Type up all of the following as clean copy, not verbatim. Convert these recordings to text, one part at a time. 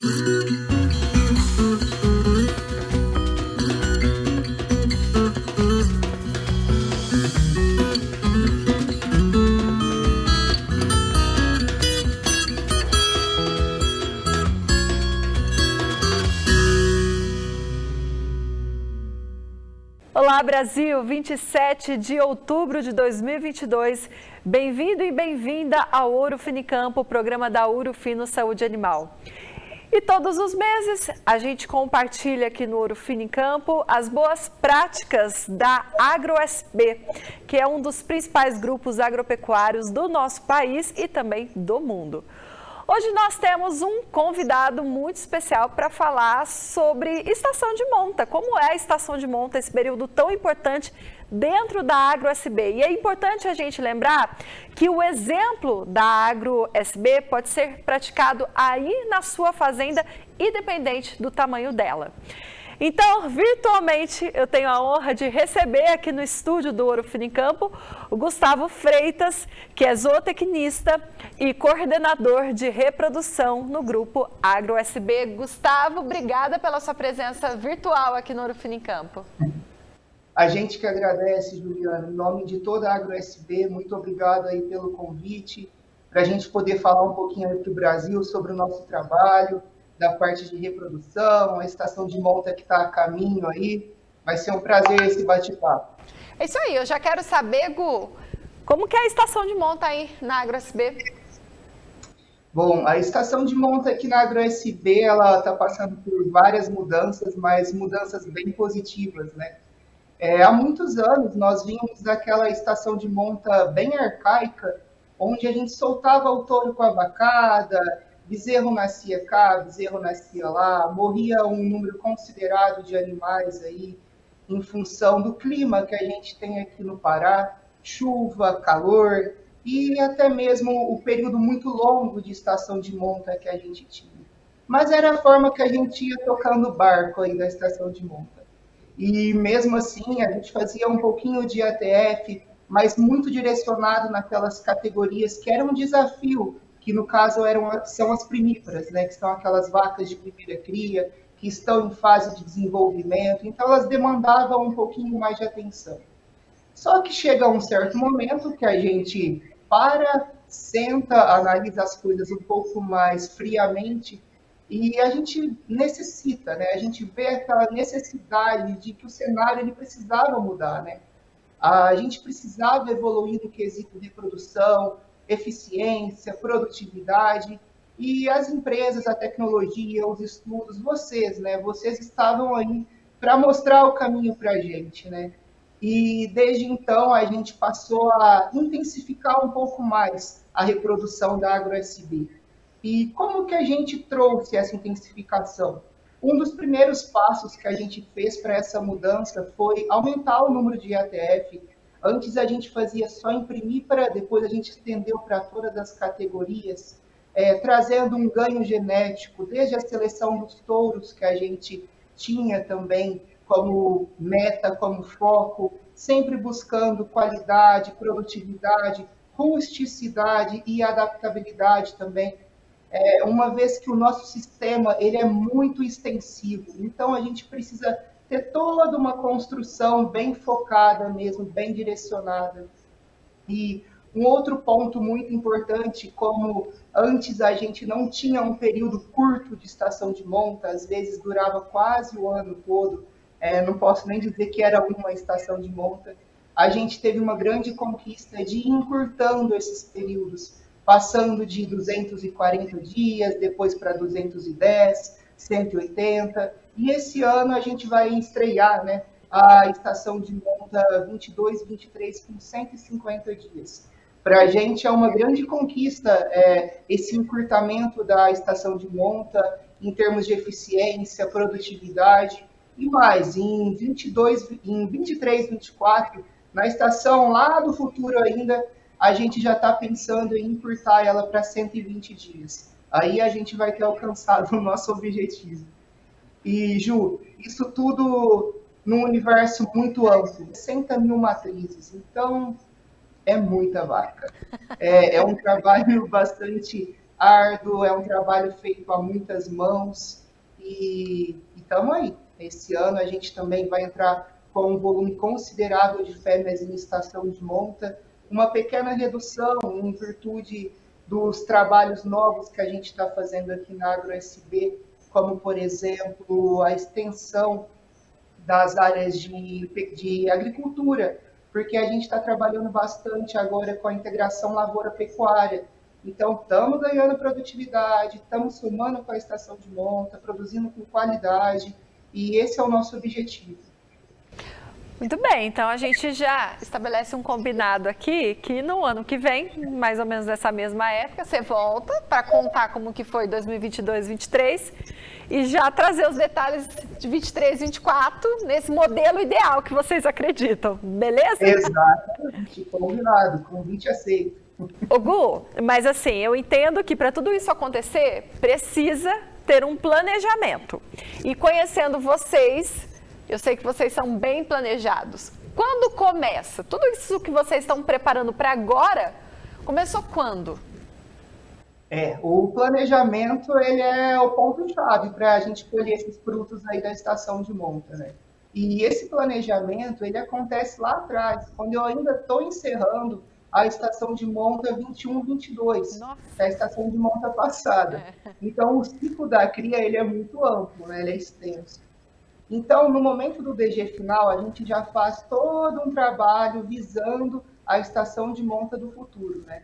Olá Brasil, 27 de outubro de 2022, bem-vindo e bem-vinda ao Ouro Finicampo, o programa da Ouro Fino Saúde Animal. E todos os meses a gente compartilha aqui no Ouro Finicampo as boas práticas da AgroSB, que é um dos principais grupos agropecuários do nosso país e também do mundo. Hoje nós temos um convidado muito especial para falar sobre estação de monta, como é a estação de monta, esse período tão importante dentro da AgroSB. E é importante a gente lembrar que o exemplo da AgroSB pode ser praticado aí na sua fazenda, independente do tamanho dela. Então, virtualmente, eu tenho a honra de receber aqui no estúdio do Ouro Finicampo o Gustavo Freitas, que é zootecnista e coordenador de reprodução no grupo AgroSB. Gustavo, obrigada pela sua presença virtual aqui no Ouro Finicampo. A gente que agradece, Juliana, em nome de toda a AgroSB, muito obrigado aí pelo convite, para a gente poder falar um pouquinho aí para o Brasil sobre o nosso trabalho, da parte de reprodução, a estação de monta que está a caminho aí. Vai ser um prazer esse bate-papo. É isso aí, eu já quero saber, Gu, como que é a estação de monta aí na AgroSB? Bom, a estação de monta aqui na AgroSB, ela está passando por várias mudanças, mas mudanças bem positivas, né? Há muitos anos nós vínhamos daquela estação de monta bem arcaica, onde a gente soltava o touro com a vacada, bezerro nascia cá, bezerro nascia lá, morria um número considerável de animais aí, em função do clima que a gente tem aqui no Pará, chuva, calor, e até mesmo o período muito longo de estação de monta que a gente tinha. Mas era a forma que a gente ia tocando o barco aí da estação de monta. E mesmo assim, a gente fazia um pouquinho de ATF, mas muito direcionado naquelas categorias que era um desafio, que no caso são as primíparas, né, que são aquelas vacas de primeira cria, que estão em fase de desenvolvimento, então elas demandavam um pouquinho mais de atenção. Só que chega um certo momento que a gente para, senta, analisa as coisas um pouco mais friamente, e a gente necessita, né, a gente vê aquela necessidade de que o cenário ele precisava mudar, né? A gente precisava evoluir no quesito de reprodução, eficiência, produtividade, e as empresas, a tecnologia, os estudos, vocês, né? Vocês estavam aí para mostrar o caminho para a gente, né? E desde então a gente passou a intensificar um pouco mais a reprodução da AgroSB. E como que a gente trouxe essa intensificação? Um dos primeiros passos que a gente fez para essa mudança foi aumentar o número de ATF. Antes a gente fazia só em primípara, depois a gente estendeu para todas as categorias, trazendo um ganho genético, desde a seleção dos touros que a gente tinha também como meta, como foco, sempre buscando qualidade, produtividade, rusticidade e adaptabilidade também. Uma vez que o nosso sistema ele é muito extensivo, então a gente precisa ter toda uma construção bem focada mesmo, bem direcionada. E um outro ponto muito importante, como antes a gente não tinha um período curto de estação de monta, às vezes durava quase o ano todo, não posso nem dizer que era uma estação de monta, a gente teve uma grande conquista de ir encurtando esses períodos, passando de 240 dias, depois para 210, 180, e esse ano a gente vai estrear, né, a estação de monta 22, 23 com 150 dias. Para a gente é uma grande conquista esse encurtamento da estação de monta em termos de eficiência, produtividade e mais. Em 23, 24, na estação lá do futuro ainda, a gente já está pensando em encurtar ela para 120 dias. Aí a gente vai ter alcançado o nosso objetivo. E, Ju, isso tudo num universo muito amplo, 60 mil matrizes, então é muita vaca. É um trabalho bastante árduo, é um trabalho feito a muitas mãos e estamos aí. Esse ano a gente também vai entrar com um volume considerável de fêmeas em estação de monta, uma pequena redução em virtude dos trabalhos novos que a gente está fazendo aqui na AgroSB, como, por exemplo, a extensão das áreas de agricultura, porque a gente está trabalhando bastante agora com a integração lavoura-pecuária. Então, estamos ganhando produtividade, estamos somando com a estação de monta, produzindo com qualidade, e esse é o nosso objetivo. Muito bem, então a gente já estabelece um combinado aqui, que no ano que vem, mais ou menos nessa mesma época, você volta para contar como que foi 2022, 2023 e já trazer os detalhes de 23, 24 nesse modelo ideal que vocês acreditam, beleza? Exatamente, combinado, convite aceito. Ô Gu, mas assim, eu entendo que para tudo isso acontecer, precisa ter um planejamento. E conhecendo vocês, eu sei que vocês são bem planejados. Quando começa? Tudo isso que vocês estão preparando para agora, começou quando? O planejamento ele é o ponto-chave para a gente colher esses frutos aí da estação de monta, né? E esse planejamento, ele acontece lá atrás, quando eu ainda estou encerrando a estação de monta 21-22, a estação de monta passada. Então, o ciclo da cria ele é muito amplo, né? Ele é extenso. Então, no momento do DG final, a gente já faz todo um trabalho visando a estação de monta do futuro, né?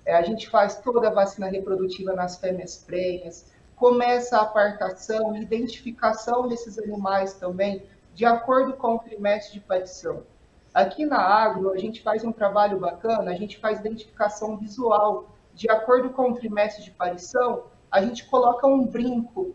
A gente faz toda a vacina reprodutiva nas fêmeas prenhas, começa a apartação e identificação desses animais também, de acordo com o trimestre de parição. Aqui na Agro, a gente faz um trabalho bacana, a gente faz identificação visual. De acordo com o trimestre de parição, a gente coloca um brinco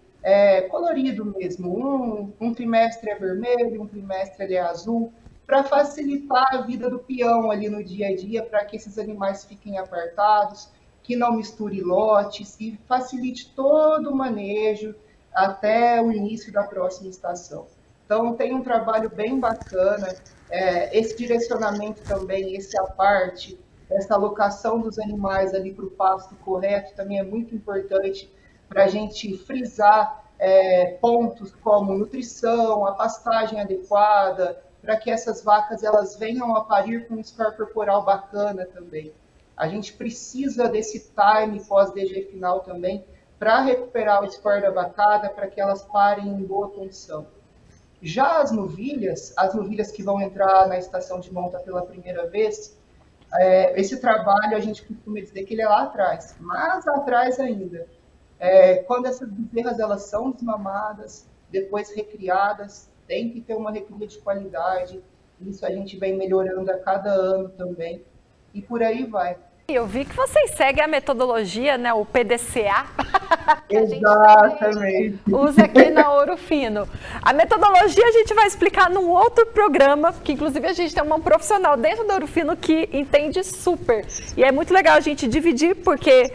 colorido mesmo. Um trimestre é vermelho, um trimestre ele é azul, para facilitar a vida do peão ali no dia a dia, para que esses animais fiquem apartados, que não misture lotes e facilite todo o manejo até o início da próxima estação. Então, tem um trabalho bem bacana, esse direcionamento também, esse aparte, essa alocação dos animais ali para o pasto correto também é muito importante para a gente frisar pontos como nutrição, a pastagem adequada, para que essas vacas elas venham a parir com um score corporal bacana também. A gente precisa desse time pós-DG final também para recuperar o score da vacada, para que elas parem em boa condição. Já as novilhas que vão entrar na estação de monta pela primeira vez, esse trabalho a gente costuma dizer que ele é lá atrás, mas atrás ainda. Quando essas bezerras elas são desmamadas, depois recriadas, tem que ter uma recria de qualidade. Isso a gente vem melhorando a cada ano também. E por aí vai. Eu vi que vocês seguem a metodologia, né, o PDCA, que exatamente. A gente usa aqui na Ouro Fino. A metodologia a gente vai explicar num outro programa, que inclusive a gente tem uma profissional dentro do Ouro Fino que entende super. E é muito legal a gente dividir, porque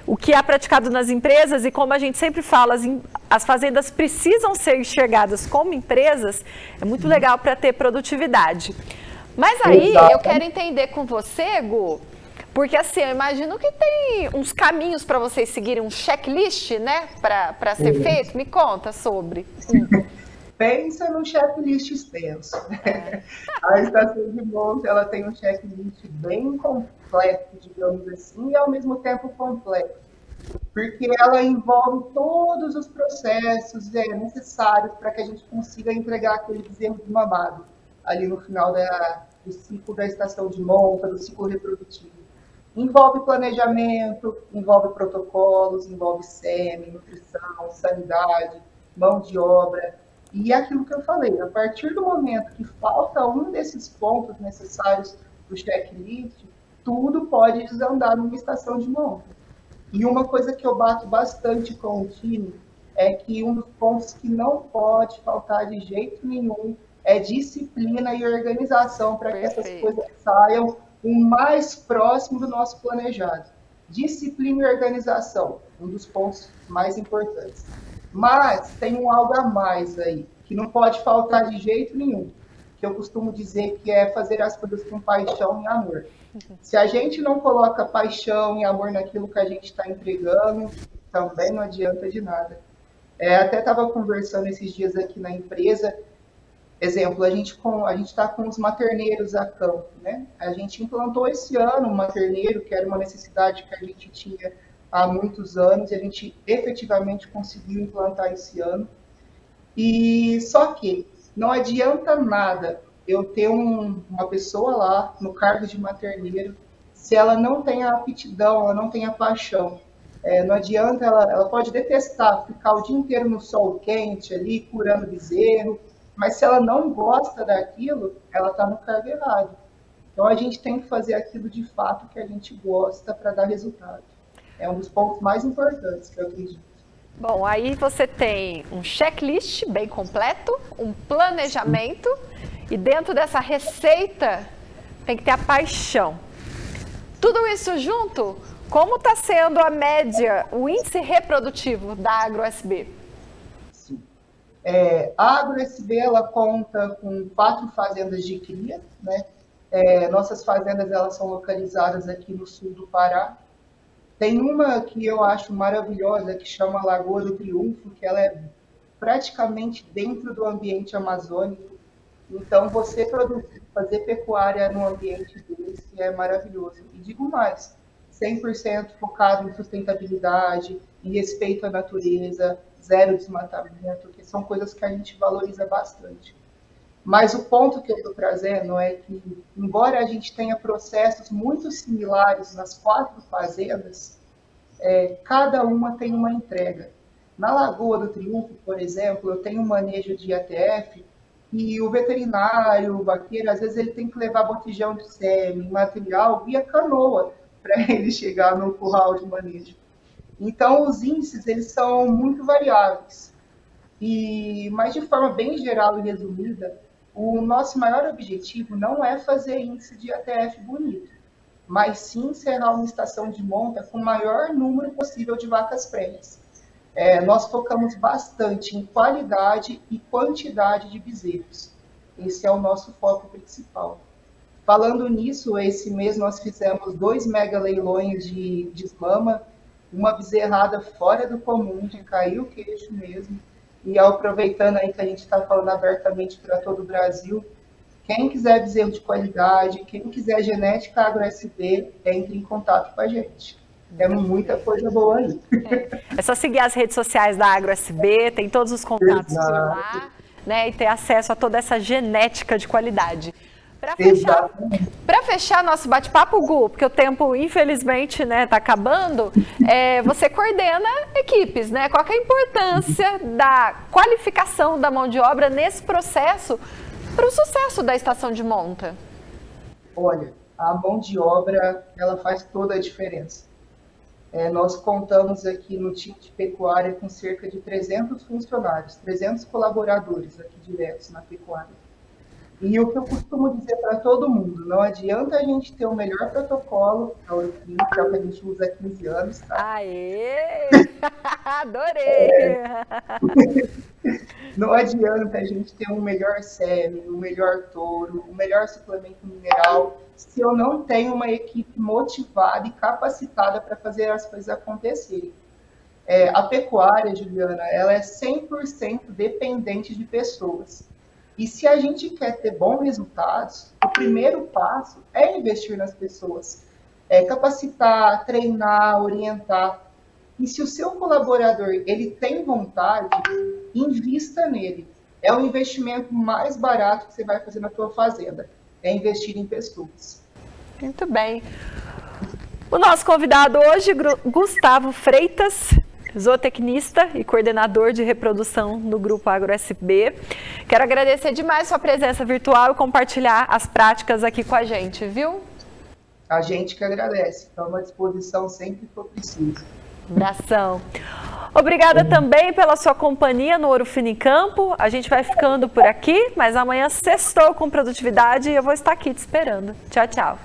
o que é praticado nas empresas, e como a gente sempre fala, as fazendas precisam ser enxergadas como empresas, é muito legal para ter produtividade. Mas aí eu quero entender com você, Gu, porque assim, eu imagino que tem uns caminhos para vocês seguirem, um checklist, né, para ser feito. Me conta sobre. Pensa num checklist extenso. A estação de monta, ela tem um checklist bem completo, digamos assim, e ao mesmo tempo complexo, porque ela envolve todos os processos necessários para que a gente consiga entregar aquele bezerro desmamado ali no final do ciclo da estação de monta, do ciclo reprodutivo. Envolve planejamento, envolve protocolos, envolve SEMI, nutrição, sanidade, mão de obra. E é aquilo que eu falei, a partir do momento que falta um desses pontos necessários do checklist, tudo pode desandar numa estação de monta. E uma coisa que eu bato bastante com o time é que um dos pontos que não pode faltar de jeito nenhum é disciplina e organização para que essas coisas saiam o mais próximo do nosso planejado. Disciplina e organização, um dos pontos mais importantes. Mas tem um algo a mais aí, que não pode faltar de jeito nenhum, que eu costumo dizer que é fazer as coisas com paixão e amor. Se a gente não coloca paixão e amor naquilo que a gente está entregando, também não adianta de nada. Até estava conversando esses dias aqui na empresa. Exemplo, a gente está com os materneiros a campo, né? A gente implantou esse ano um materneiro, que era uma necessidade que a gente tinha há muitos anos, e a gente efetivamente conseguiu implantar esse ano. E só que não adianta nada eu ter uma pessoa lá no cargo de materneiro se ela não tem a aptidão, ela não tem a paixão. Não adianta, ela pode detestar ficar o dia inteiro no sol quente ali, curando bezerro, mas se ela não gosta daquilo, ela está no cargo errado. Então a gente tem que fazer aquilo de fato que a gente gosta para dar resultado. É um dos pontos mais importantes que eu acredito. Bom, aí você tem um checklist bem completo, um planejamento, e dentro dessa receita tem que ter a paixão. Tudo isso junto, como está sendo a média, o índice reprodutivo da AgroSB? Sim. A AgroSB, ela conta com 4 fazendas de cria, né? Nossas fazendas, elas são localizadas aqui no sul do Pará. Tem uma que eu acho maravilhosa, que chama Lagoa do Triunfo, que ela é praticamente dentro do ambiente amazônico. Então, você fazer pecuária no ambiente desse é maravilhoso. E digo mais, 100% focado em sustentabilidade, em respeito à natureza, zero desmatamento, que são coisas que a gente valoriza bastante. Mas o ponto que eu estou trazendo é que, embora a gente tenha processos muito similares nas 4 fazendas, cada uma tem uma entrega. Na Lagoa do Triunfo, por exemplo, eu tenho um manejo de ATF e o veterinário, o vaqueiro, às vezes ele tem que levar botijão de sêmen, material via canoa para ele chegar no curral de manejo. Então, os índices eles são muito variáveis. Mas, de forma bem geral e resumida, o nosso maior objetivo não é fazer índice de ATF bonito, mas sim encerrar uma estação de monta com o maior número possível de vacas prenhes. Nós focamos bastante em qualidade e quantidade de bezerros. Esse é o nosso foco principal. Falando nisso, esse mês nós fizemos 2 mega leilões de desmama, uma bezerrada fora do comum, que caiu o queixo mesmo. E aproveitando aí que a gente está falando abertamente para todo o Brasil, quem quiser bezerro de qualidade, quem quiser genética AgroSB, entre em contato com a gente. Temos muita coisa boa aí. É só seguir as redes sociais da AgroSB, tem todos os contatos por lá, né, e ter acesso a toda essa genética de qualidade. Para fechar nosso bate-papo, Gu, porque o tempo, infelizmente, né, tá acabando, você coordena equipes, né? Qual que é a importância da qualificação da mão de obra nesse processo para o sucesso da estação de monta? Olha, a mão de obra, ela faz toda a diferença. Nós contamos aqui no time de pecuária com cerca de 300 funcionários, 300 colaboradores aqui diretos na pecuária. E o que eu costumo dizer para todo mundo, não adianta a gente ter o melhor protocolo, que é o que a gente usa há 15 anos. Tá? Aê! Adorei! Não adianta a gente ter um melhor sêmen, um melhor touro, um melhor suplemento mineral, se eu não tenho uma equipe motivada e capacitada para fazer as coisas acontecerem. A pecuária, Juliana, ela é 100% dependente de pessoas. E se a gente quer ter bons resultados, o primeiro passo é investir nas pessoas. Capacitar, treinar, orientar. E se o seu colaborador ele tem vontade, invista nele. É o investimento mais barato que você vai fazer na sua fazenda. É investir em pessoas. Muito bem. O nosso convidado hoje, Gustavo Freitas, zootecnista e coordenador de reprodução no Grupo AgroSB. Quero agradecer demais sua presença virtual e compartilhar as práticas aqui com a gente, viu? A gente que agradece. Estamos à disposição sempre que for preciso. Abração. Obrigada também pela sua companhia no Ouro Fino em Campo. A gente vai ficando por aqui, mas amanhã sextou com produtividade e eu vou estar aqui te esperando. Tchau, tchau.